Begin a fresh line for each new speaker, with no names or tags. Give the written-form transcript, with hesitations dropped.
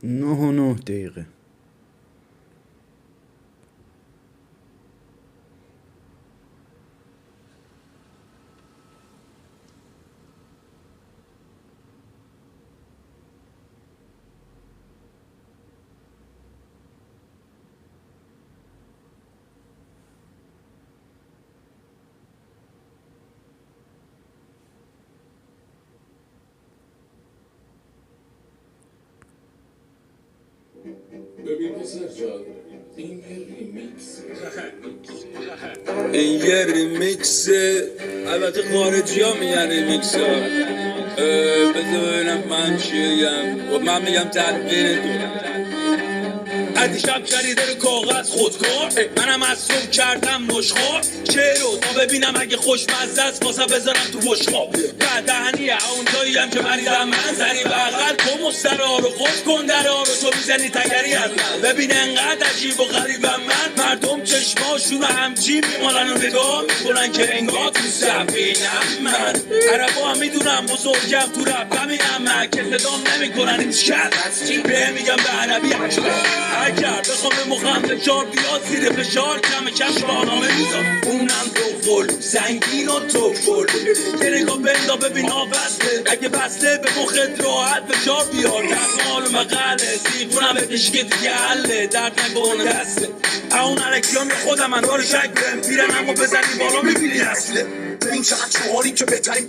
9
ببین پسر جان این
یه ریمیکسه. البته خارجی ها میگن ریمیکس ها. بذار ببینم من چیم. من میگم تدبیر تو دیشب خریده رو کاغذ خودکار، منم اصروف کردم نشخار. چه رو تا ببینم اگه خوشمزه است واسه بذارم تو بشقاب. دهنی اونجایی هم که مریضم منظری بغل کن مسترا رو خوش کن درا رو تو میزنی تگری از من. ببین انقدر عجیب و غریبم من، مردم چشماشون همچی میمالن و نگاه میکنن که انگار تو سفینم من. عربا هم میدونم بزرگم تو رب همینم که صدام نمیکنن این شد به میگم به عربی اگر بخوام به مخم فشار بیاد زیر فشار کم شاهنامه میزم اونم دو قل سنگین و تو قل. یه نگاه بندا ببین بسته اگه بسته به مخت راحت فشار بیار دفعال و مقاله سیفونم به پیشگه دیگه حله درد نکنه دسته اون عرکیان خودم من دار شک برم پیرن اما بزنی بالا میبینی اصله. ببین چقدر چهاریم که بهترین